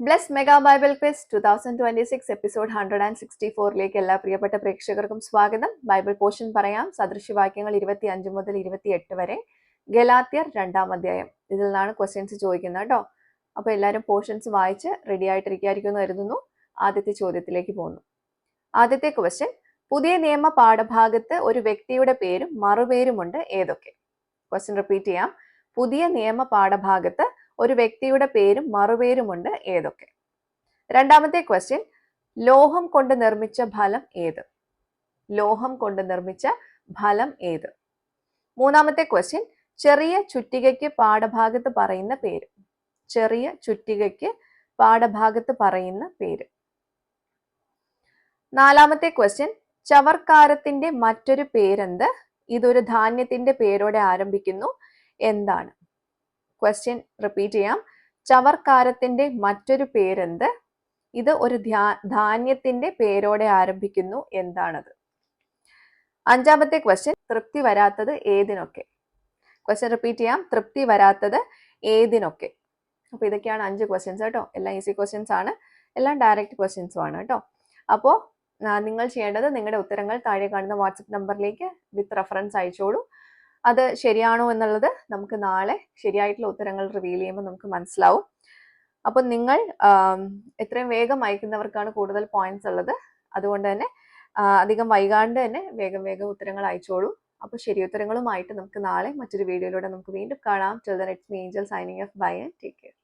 Bless mega Bible quiz 2026 episode 164ലേക്ക് എല്ലാ പ്രിയപ്പെട്ട പ്രേക്ഷകർക്കും സ്വാഗതം. ബൈബിൾ പോർഷൻ പറയാം. സദൃശ്യവാക്യങ്ങൾ 25 മുതൽ 28 വരെ, ഗലാത്യർ 2-ാം അധ്യായം. ഇതിൽ നിന്നാണ് ക്വസ്റ്റ്യൻസ് ചോദിക്കുന്നത് കേട്ടോ. അപ്പോൾ എല്ലാവരും പോർഷൻസ് വായിച്ച് റെഡി ആയിട്ടിരിക്കുമായിരിക്കുമെന്ന് കരുതുന്നു. ആദ്യത്തെ ചോദ്യത്തിലേക്ക് പോകുന്നു. ആദ്യത്തെ ക്വസ്റ്റ്യൻ, പുതിയ നിയമ പാഠഭാഗത്ത് ഒരു വ്യക്തിയുടെ പേരും മറുപേരുമുണ്ട്, ഏതൊക്കെ? ക്വസ്റ്റ്യൻ റിപ്പീറ്റ് ചെയ്യാം. പുതിയ നിയമ പാഠഭാഗത്ത് ഒരു വ്യക്തിയുടെ പേരും മറുപേരുമുണ്ട്, ഏതൊക്കെ? രണ്ടാമത്തെ ക്വസ്റ്റ്യൻ, ലോഹം കൊണ്ട് നിർമ്മിച്ച ഫലം ഏത്? ലോഹം കൊണ്ട് നിർമ്മിച്ച ഫലം ഏത്? മൂന്നാമത്തെ ക്വസ്റ്റ്യൻ, ചെറിയ ചുറ്റികയ്ക്ക് പാഠഭാഗത്ത് പറയുന്ന പേര്. ചെറിയ ചുറ്റികയ്ക്ക് പാഠഭാഗത്ത് പറയുന്ന പേര്. നാലാമത്തെ ക്വസ്റ്റ്യൻ, ചവർക്കാരത്തിന്റെ മറ്റൊരു പേരെന്ത്? ഇതൊരു ധാന്യത്തിന്റെ പേരോടെ ആരംഭിക്കുന്നു, എന്താണ്? ക്വസ്റ്റ്യൻ റിപ്പീറ്റ് ചെയ്യാം. ചവർക്കാരത്തിന്റെ മറ്റൊരു പേരെന്ത്? ഇത് ഒരു ധാന്യത്തിന്റെ പേരോടെ ആരംഭിക്കുന്നു, എന്താണത്? അഞ്ചാമത്തെ ക്വസ്റ്റ്യൻ, തൃപ്തി വരാത്തത് ഏതിനൊക്കെ? ക്വസ്റ്റ്യൻ റിപ്പീറ്റ് ചെയ്യാം. തൃപ്തി വരാത്തത് ഏതിനൊക്കെ? അപ്പൊ ഇതൊക്കെയാണ് 5 ക്വസ്റ്റ്യൻസ് കേട്ടോ. എല്ലാം ഈസി ക്വസ്റ്റ്യൻസ് ആണ്, എല്ലാം ഡയറക്റ്റ് ക്വസ്റ്റ്യൻസും ആണ് കേട്ടോ. അപ്പോൾ നിങ്ങൾ ചെയ്യേണ്ടത് നിങ്ങളുടെ ഉത്തരങ്ങൾ താഴെ കാണുന്ന വാട്സപ്പ് നമ്പറിലേക്ക് വിത്ത് റെഫറൻസ് അയച്ചോളൂ. അത് ശരിയാണോ എന്നുള്ളത് നമുക്ക് നാളെ ശരിയായിട്ടുള്ള ഉത്തരങ്ങൾ റിവീൽ ചെയ്യുമ്പോൾ നമുക്ക് മനസ്സിലാവും. അപ്പൊ നിങ്ങൾ എത്രയും വേഗം അയക്കുന്നവർക്കാണ് കൂടുതൽ പോയിന്റ്സ് ഉള്ളത്. അതുകൊണ്ട് തന്നെ അധികം വൈകാണ്ട് തന്നെ വേഗം ഉത്തരങ്ങൾ അയച്ചോളൂ. അപ്പൊ ശരി ഉത്തരങ്ങളുമായിട്ട് നമുക്ക് നാളെ മറ്റൊരു വീഡിയോയിലൂടെ നമുക്ക് വീണ്ടും കാണാം. Till then, it's me Angel signing off. Bye and take care.